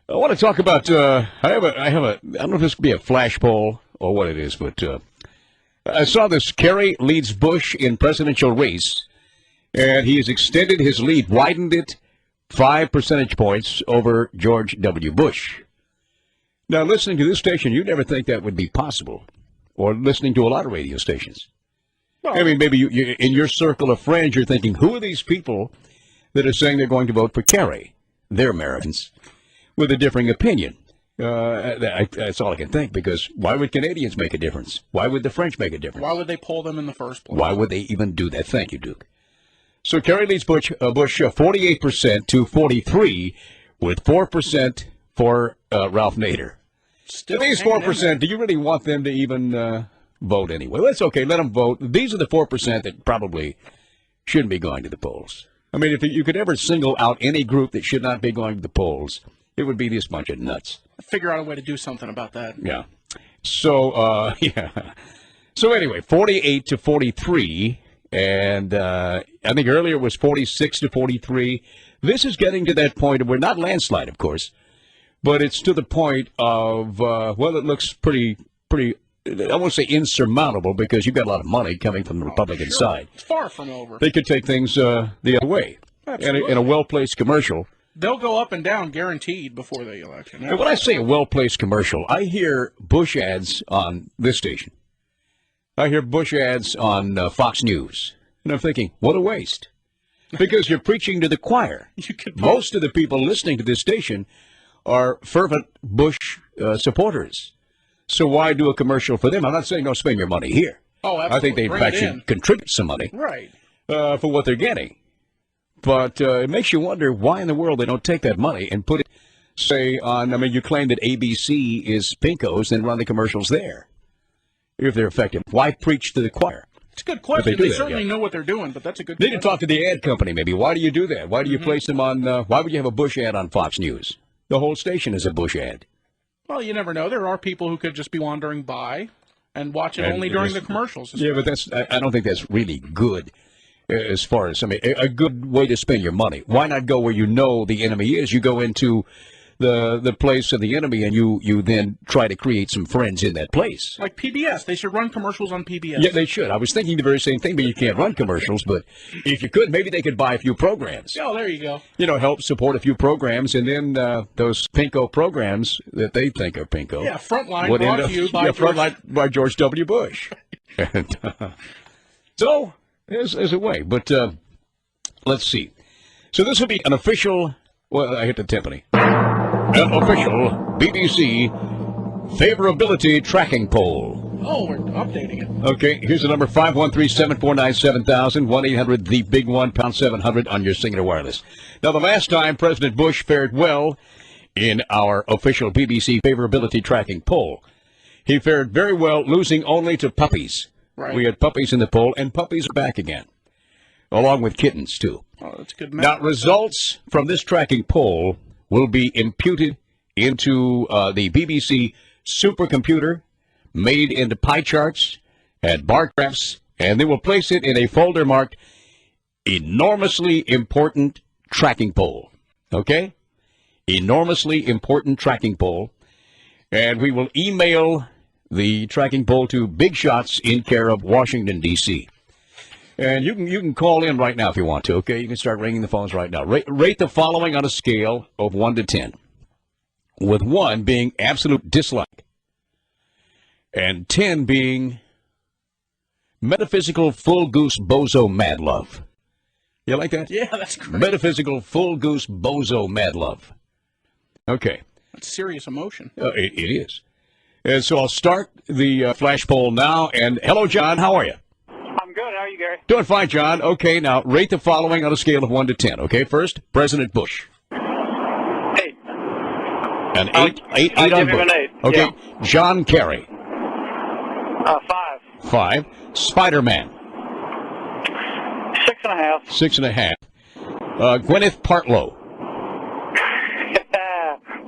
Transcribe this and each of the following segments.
I want to talk about. I have a. I don't know if this could be a flash poll or what it is, but I saw this. Kerry leads Bush in presidential race, and he has extended his lead, widened it 5 percentage points over George W. Bush. Now, listening to this station, you'd never think that would be possible, or listening to a lot of radio stations. Well, I mean, maybe you, in your circle of friends, you're thinking, who are these people that are saying they're going to vote for Kerry? They're Americans with a differing opinion. That's all I can think, because why would Canadians make a difference? Why would the French make a difference? Why would they poll them in the first place? Why would they even do that? Thank you, Duke. So Kerry leads Bush 48% to 43%, with 4% for Ralph Nader. Still these 4%, do you really want them to even vote anyway? Well, that's okay. Let them vote. These are the 4% that probably shouldn't be going to the polls. I mean, if you could ever single out any group that should not be going to the polls, it would be this bunch of nuts. Figure out a way to do something about that. Yeah. So, yeah. So anyway, 48 to 43, and I think earlier it was 46 to 43. This is getting to that point where, not landslide, of course, but it's to the point of, well, it looks pretty, I won't say insurmountable, because you've got a lot of money coming from the Republican side. It's far from over. They could take things the other way. Absolutely. In a well-placed commercial. They'll go up and down, guaranteed, before the election. And when I say a well-placed commercial, I hear Bush ads on this station. I hear Bush ads on Fox News. And I'm thinking, what a waste. Because you're preaching to the choir. Most of the people listening to this station are fervent Bush supporters. So why do a commercial for them? I'm not saying don't spend your money here. Oh, absolutely. I think they, in fact, should contribute some money for what they're getting. But it makes you wonder why in the world they don't take that money and put it, say, on, I mean, you claim that ABC is Pinko's, then run the commercials there, if they're effective. Why preach to the choir? It's a good question. They certainly know what they're doing, but that's a good question. Need to talk to the ad company, maybe. Why do you do that? Why do you place them on, why would you have a Bush ad on Fox News? The whole station is a Bush ad. Well, you never know. There are people who could just be wandering by and watch it only during the commercials. Yeah, but I don't think that's really good as far as, I mean, a good way to spend your money. Why not go where you know the enemy is? You go into the place of the enemy, and you then try to create some friends in that place. Like PBS. They should run commercials on PBS. Yeah, they should. I was thinking the very same thing, but you can't run commercials. But if you could, maybe they could buy a few programs. Oh, there you go. You know, help support a few programs, and then those Pinko programs that they think are Pinko. Yeah, Frontline brought to you by Frontline by George W. Bush. So, there's a way. But let's see. So this will be an official, well, I hit the timpani. An official BBC favorability tracking poll. Oh, we're updating it. Okay, here's the number, 513-749-7000, 1-800-THE-BIG-1, pound 700 on your Singular Wireless. Now, the last time President Bush fared well in our official BBC favorability tracking poll, he fared very well, losing only to Puppies. Right. We had Puppies in the poll, and Puppies are back again, along with Kittens, too. Oh, that's good. Now, results from this tracking poll will be imputed into the BBC supercomputer, made into pie charts and bar graphs, and they will place it in a folder marked enormously important tracking poll. Okay? Enormously important tracking poll. And we will email the tracking poll to Big Shots in care of Washington, D.C. And you can call in right now if you want to, okay? You can start ringing the phones right now. Rate the following on a scale of 1 to 10, with 1 being absolute dislike, and 10 being metaphysical full goose bozo mad love. You like that? Yeah, that's great. Metaphysical full goose bozo mad love. Okay. That's serious emotion. It is. And so I'll start the flash poll now. And hello, John. How are you? I'm good. How are you, Gary? Doing fine, John. Okay, now rate the following on a scale of 1 to 10. Okay, first, President Bush. 8. An 8? 8 on Bush. An 8. Okay, Yeah. John Kerry. 5. 5. Spider-Man. 6.5. 6.5. Gwyneth Partlow.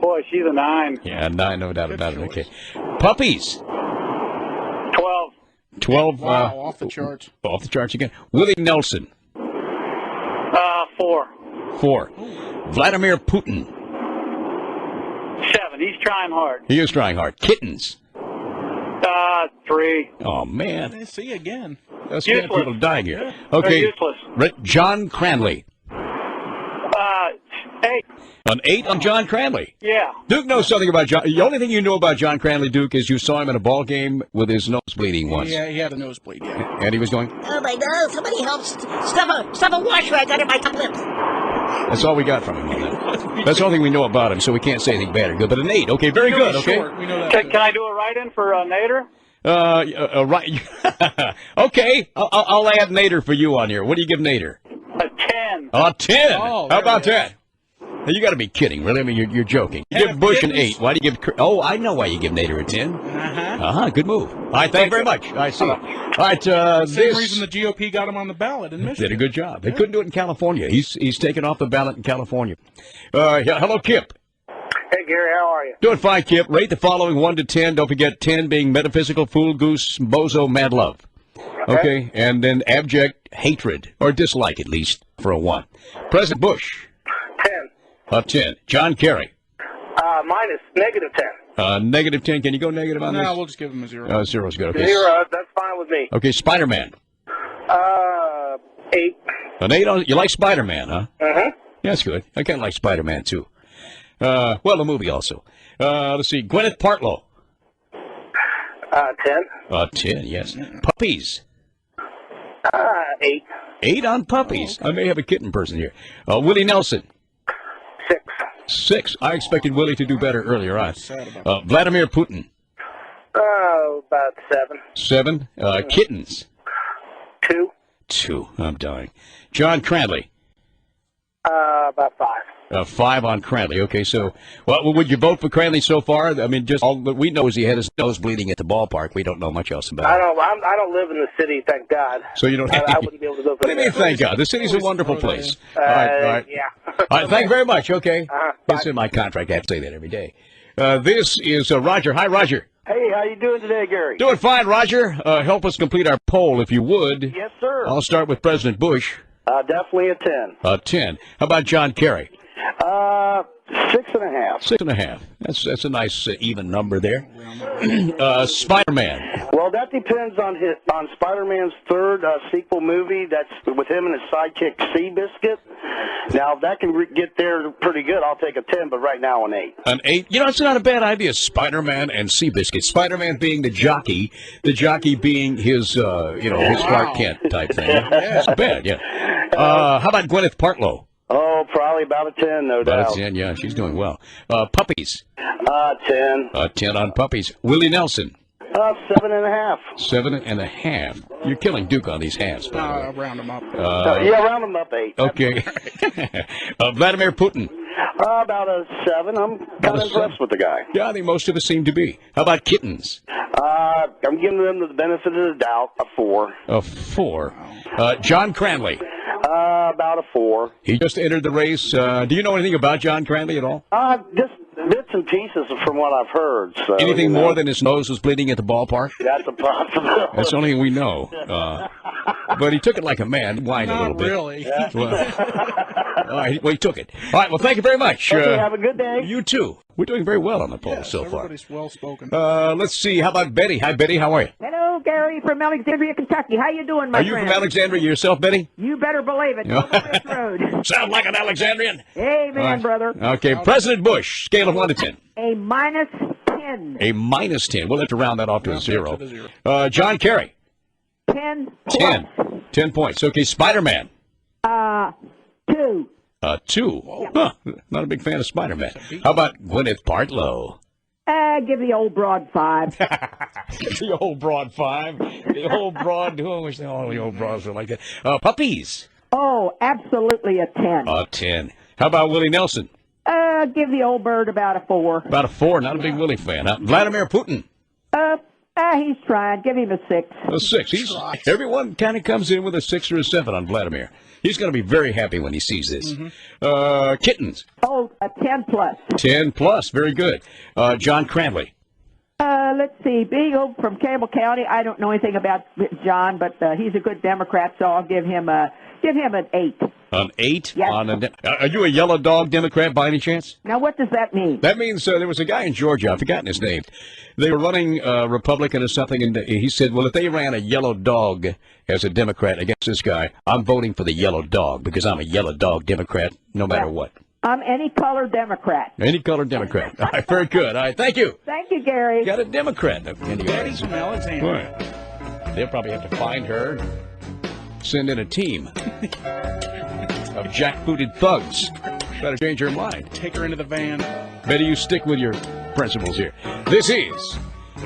Boy, she's a 9. Yeah, 9, no doubt about it. Okay. Puppies. 12. 12. Wow, off the charts. Off the charts again. Willie Nelson. 4. 4. Vladimir Putin. He's trying hard. He is trying hard. Kittens. 3. Oh, man. See again. That's Useless. people dying here. They're Okay. useless. John Cranley. 8. An 8 on John Cranley. Yeah. Duke knows something about John. The only thing you know about John Cranley, Duke, is you saw him in a ball game with his nose bleeding once. Yeah, he had a nosebleed, yeah. And he was going, Oh my nose! Somebody help! Stuff a wash rag under my top lips. that's all we got from him on that. That's the only thing we know about him, so we can't say anything bad or good. But an 8. Okay, very good. He's Okay. short. We know that. Can I do a write-in for Nader? Right. Okay. I'll add Nader for you on here. What do you give Nader? A 10. A 10. Oh, How about there it that? Now, you got to be kidding, really. I mean, you're joking. You And give a Bush an Kittens. 8. Why do you give? Oh, I know why you give Nader a 10. Good move. All right, thank you very much. I see. All right, Same reason the GOP got him on the ballot in Michigan. did a good job. They couldn't do it in California. He's taken off the ballot in California. Yeah, hello, Kip. Hey, Gary, how are you? Doing fine, Kip. Rate the following 1 to 10. Don't forget 10 being metaphysical, fool, goose, bozo, mad love. Okay, and then abject hatred, or dislike at least, for a 1. President Bush. 10. A 10. John Kerry. Minus, negative 10. Negative 10. Can you go negative on No, this? we'll just give him a 0. 0's good. Okay. 0, that's fine with me. Okay, Spider-Man. 8. An 8 on. You like Spider-Man, huh? Uh-huh. Yeah, that's good. I kind of like Spider-Man, too. Well, the movie also. Let's see. Gwyneth Paltrow. 10. 10, yes. Puppies. 8. 8 on Puppies. I may have a kitten person here. Willie Nelson. 6. 6. I expected Willie to do better earlier on. Sad about Vladimir Putin. Oh, about 7. 7. Kittens. 2. 2. I'm dying. John Cranley. About 5. 5 on Cranley. Okay, so would you vote for Cranley so far? I mean, just all that we know is he had his nose bleeding at the ballpark. We don't know much else about it. I don't live in the city, thank God. So you don't. I wouldn't be able to go for What do you mean? that. Thank God. The city's a wonderful place. All right. Yeah. All right. Thank you very much. Okay. Bye. It's in my contract. I have to say that every day. This is Roger. Hi, Roger. Hey, how you doing today, Gary? Doing fine, Roger. Help us complete our poll, if you would. Yes, sir. I'll start with President Bush. Definitely a 10. 10. How about John Kerry? 6.5. 6.5. That's a nice even number there. Spider-Man. Well, that depends on Spider-Man's third sequel movie. That's with him and his sidekick Seabiscuit. Now, if that can get there pretty good, I'll take a 10. But right now, an 8. An 8. You know, it's not a bad idea. Spider-Man and Seabiscuit. Spider-Man being the jockey being his, his Clark Kent type thing. It's bad, yeah. How about Gwyneth Paltrow? Oh, probably about a 10, no doubt. About a 10, yeah, she's doing well. Puppies. 10. 10 on Puppies. Willie Nelson. 7.5. 7.5. You're killing Duke on these halves, by the way. I'll round him up. Yeah, round them up 8. Okay. Vladimir Putin. About a 7. I'm kind of impressed with the guy. Yeah, I think most of us seem to be. How about Kittens? I'm giving them the benefit of the doubt, a 4. A 4. John Cranley. About a 4. He just entered the race. Do you know anything about John Cranley at all? Just bits and pieces from what I've heard. So, Anything more than his nose was bleeding at the ballpark? That's a possibility. That's the only thing we know. But he took it like a man, whined a little Not bit. really. All right, well, he took it. All right, well, thank you very much. Okay, have a good day. You too. We're doing very well on the poll Yes, so far. everybody's well-spoken. Let's see. How about Betty? Hi, Betty. How are you? Hello, Gary from Alexandria, Kentucky. How you doing, my Are you friend? from Alexandria yourself, Betty? You better believe it. Go on this road. Sound like an Alexandrian. Amen, All right. brother. Okay, President Bush, scale of 1 to 10. A minus 10. A minus 10. We'll have to round that off to a Round 0. to the 0. John Kerry, 10. 10. 10 points. Okay, Spider-Man, 2. 2. Huh, not a big fan of Spider-Man. How about Gwyneth Paltrow? Give the old broad 5. The old broad 5. The old broad. Who wish all the old broads were like that? Puppies, Oh, absolutely a 10. 10. How about Willie Nelson? Give the old bird about a 4. About a 4. Not a big Willie fan. Vladimir Putin. He's trying. Give him a 6. A 6. Everyone kind of comes in with a 6 or a 7 on Vladimir. He's going to be very happy when he sees this. Kittens. Oh, a 10 plus. 10 plus. Very good. John Cranley. Let's see, Beagle from Campbell County. I don't know anything about John, but he's a good Democrat, so I'll give him an 8. An 8? Yes. Are you a yellow dog Democrat by any chance? Now, what does that mean? That means there was a guy in Georgia, I've forgotten his name. They were running Republican or something, and he said, well, if they ran a yellow dog as a Democrat against this guy, I'm voting for the yellow dog because I'm a yellow dog Democrat no matter what. I'm any color Democrat. Any color Democrat. All right, very good. All right, thank you. Thank you, Gary. Got a Democrat. Betty from Alexander. Right. They'll probably have to find her, send in a team of jackbooted thugs. Better change her mind. Take her into the van. Better you stick with your principles here. This is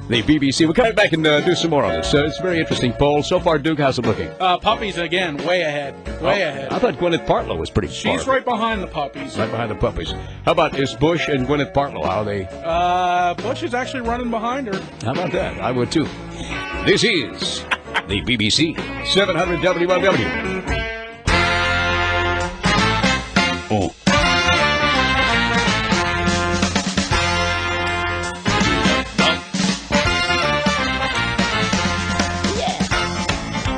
the BBC. We'll come back and do some more on this. It's a very interesting poll. So far, Duke, how's it looking? Puppies, again, way ahead. Way ahead. I thought Gwyneth Paltrow was pretty far. She's right behind the puppies. Right behind the puppies. How about is Bush and Gwyneth Paltrow? How are they? Bush is actually running behind her. How about that? I would, too. This is the BBC 700 WLW. Oh.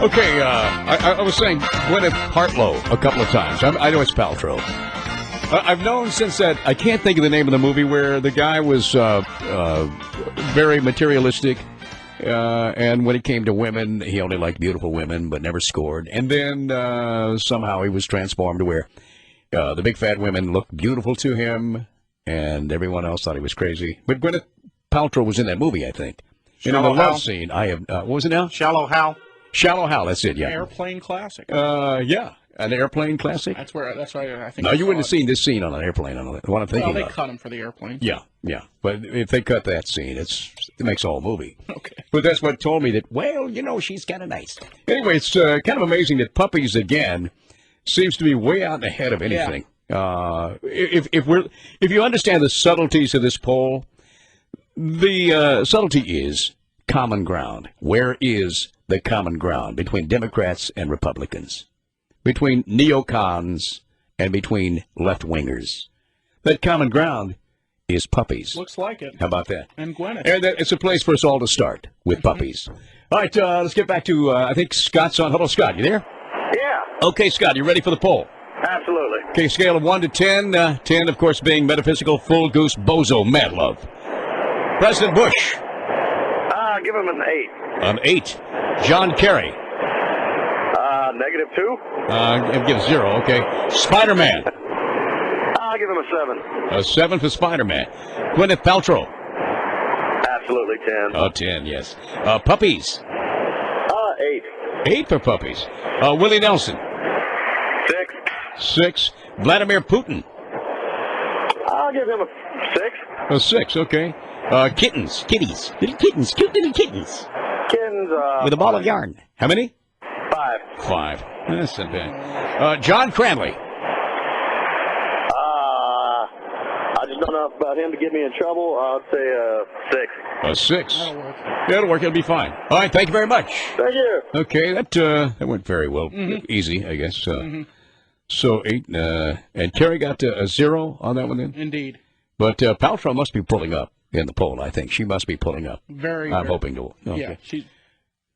Okay, I was saying Gwyneth Paltrow a couple of times. I know it's Paltrow. I've known since that, I can't think of the name of the movie where the guy was very materialistic, and when it came to women, he only liked beautiful women, but never scored. And then somehow he was transformed to where the big fat women looked beautiful to him, and everyone else thought he was crazy. But Gwyneth Paltrow was in that movie, I think. In the love scene, I have, what was it now? Shallow Hal. Shallow Hal, that's it, yeah. Airplane classic. Yeah, an airplane classic. That's why I think. No, you wouldn't have seen this scene on an airplane. On the one I'm thinking they of. cut him for the airplane. Yeah. But if they cut that scene, it makes a whole movie. Okay. But that's what told me that. Well, she's kind of nice. Anyway, it's kind of amazing that Puppies again seems to be way out ahead of anything. Yeah. If you understand the subtleties of this poll, the subtlety is common ground. Where is the common ground between Democrats and Republicans, between neocons and between left-wingers? That common ground is Puppies. Looks like it. How about that? And Gwyneth. And it's a place for us all to start with Puppies. All right, let's get back to, I think Scott's on. Hello, Scott. You there? Yeah. Okay, Scott, you ready for the poll? Absolutely. Okay, scale of 1 to 10. 10, of course, being metaphysical, full goose, bozo, mad love. President Bush. Give him an 8. An 8. John Kerry. -2. Give 0. Okay. Spider-Man. I'll give him a 7. A 7 for Spider-Man. Gwyneth Paltrow. Absolutely 10. 10, yes. Puppies. 8. 8 for Puppies. Willie Nelson. 6. Vladimir Putin. I'll give him a 6. A 6, okay. Kittens. Kitties. Little kittens. Cute little kittens. Kittens, with a ball of yarn. How many? 5. 5. That's not bad. John Cranley. I just don't know about him to get me in trouble. I'll say 6. A 6. That'll work. That'll work. It'll be fine. All right. Thank you very much. Thank you. Okay. That went very well. Easy, I guess. So 8. And Kerry got a 0 on that one then? Indeed. But Paltrow must be pulling up in the poll, I think. She must be pulling up. I'm hoping to. Okay. Yeah.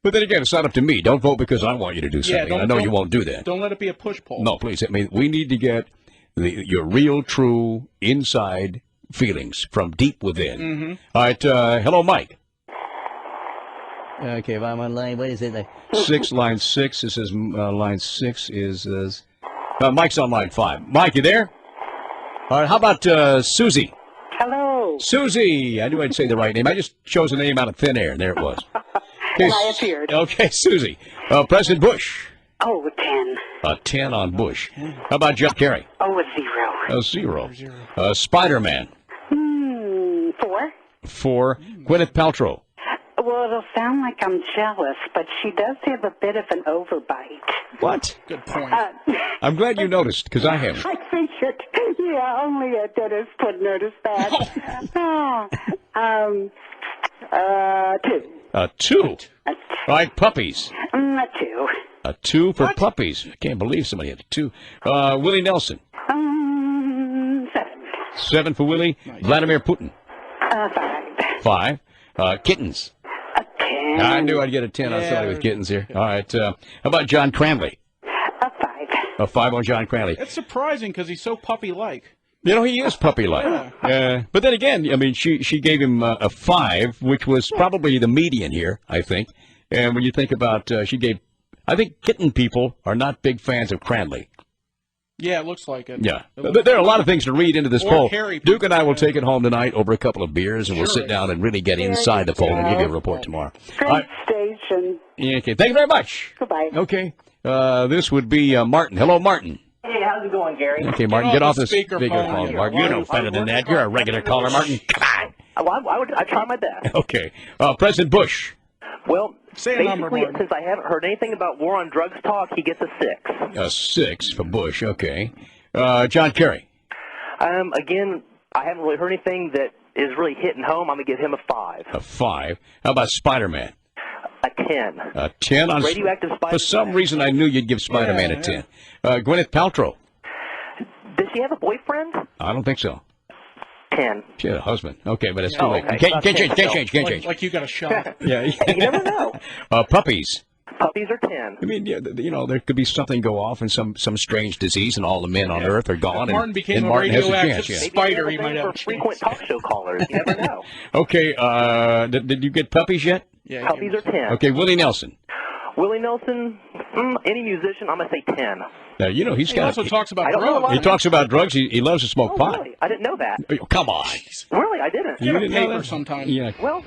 But then again, it's not up to me. Don't vote because I want you to do something. I know you won't do that. Don't let it be a push poll. No, please. I mean, we need to get your real, true, inside feelings from deep within. All right. Hello, Mike. Okay, if I'm on line, what is it? Line 6. This is line 6 is Mike's on line 5. Mike, you there? All right. How about Susie? Hello. Susie. I knew I'd say the right name. I just chose a name out of thin air, and there it was. And I appeared. Okay, Susie. President Bush. Oh, 10. A 10 on Bush. How about John Kerry? Oh, a 0. A 0. Spider-Man. 4. 4. Gwyneth Paltrow. Well, it'll sound like I'm jealous, but she does have a bit of an overbite. What? Good point. I'm glad you noticed, because I haven't. I figured. Yeah, only a dentist would notice that. 2. A 2. All right, Puppies. A 2. A 2 for Puppies. I can't believe somebody had a 2. Willie Nelson. 7. 7 for Willie. Nice. Vladimir Putin. 5. 5. Kittens. A 10. I knew I'd get a 10 on Yeah. Sunday with Kittens here. All right. How about John Cranley? A 5. A 5 on John Cranley. It's surprising because he's so puppy-like. You know, he is puppy-like. But then again, I mean, she gave him a 5, which was probably the median here, I think. And when you think about, I think kitten people are not big fans of Cranley. Yeah, it looks like it. Yeah. But there are a lot of things to read into this Or poll. Harry Duke and I will people, take it home tonight over a couple of beers, and we'll sit down and really get inside the poll and give you a report tomorrow. Great station. Okay. Thank you very much. Goodbye. Okay. This would be Martin. Hello, Martin. Hey, how's it going, Gary? Okay, Martin, Get get off off the this speakerphone. speakerphone, Martin. You know better than that. You're a regular caller, Martin. Come on. Well, I try my best. Okay. President Bush. Well, Say a basically, number, Martin. since I haven't heard anything about war on drugs talk, he gets a 6. A 6 for Bush. Okay. John Kerry. Again, I haven't really heard anything that is really hitting home. I'm going to give him a 5. A 5. How about Spider-Man? A 10. A 10 on Radioactive Spider-Man. For some reason, I knew you'd give Spider-Man a 10. Gwyneth Paltrow. Does she have a boyfriend? I don't think so. 10. She had a husband. Okay, but it's too Oh, late. okay. Can't change. Like you got a shot. Yeah. You never know. Puppies. Puppies are 10. I mean, you know, there could be something go off and some strange disease, and all the men on Earth are gone. If Martin became and a Martin has a radioactive chance, yeah. spider, he might have a for frequent talk show callers. You never know. Okay, did you get puppies yet? Yeah, Puppies are 10. Okay, Willie Nelson. Willie Nelson, any musician, I'm going to say 10. Now, you know, He got. also talks about I don't know a drugs. lot. He talks about drugs. He loves to smoke Oh, pot. really? I didn't know that. Oh, come on. Really, I didn't. You Get a didn't know paper that? sometime. Yeah. Well,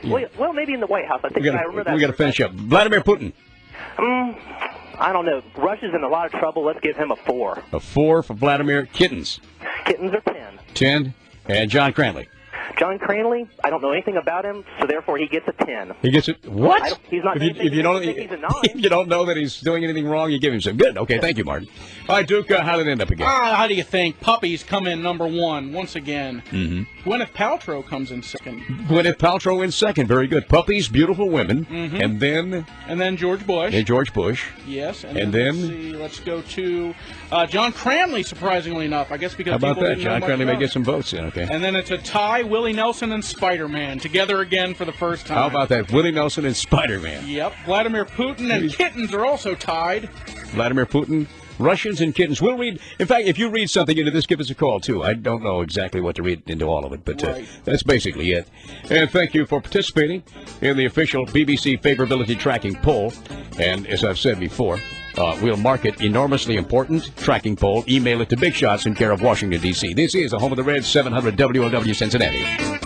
maybe in the White House. I think We I remember that. got to finish up. Vladimir Putin. I don't know. Russia's in a lot of trouble. Let's give him a 4. A 4 for Vladimir. Kittens. Kittens are 10. 10. And John Cranley. John Cranley, I don't know anything about him, so therefore he gets a 10. He gets it. What? He's not doing If you don't, anything. He's a 9. if you don't know that he's doing anything wrong, you give him some. Good. Okay. Thank you, Martin. All right, Duke. How did it end up again? How do you think? Puppies come in number 1 once again. Mm-hmm. Gwyneth Paltrow comes in second. Gwyneth Paltrow in second. Very good. Puppies, beautiful women, and then George Bush. George Bush. Yes. And then? let's see, let's go to John Cranley. Surprisingly enough, I guess because How about people that? didn't know John much Cranley may about get it. some votes in. Okay. And then it's a tie: Willie Nelson and Spider-Man together again for the first time. How about that? Willie Nelson and Spider-Man. Yep. Vladimir Putin and Kittens are also tied. Vladimir Putin, Russians and Kittens. We'll read. In fact, if you read something into this, give us a call, too. I don't know exactly what to read into all of it, but Right. that's basically it. And thank you for participating in the official BBC Favorability Tracking Poll. And as I've said before, we'll mark it enormously important tracking poll. Email it to Big Shots in care of Washington, D.C. This is the home of the Reds, 700 WLW Cincinnati.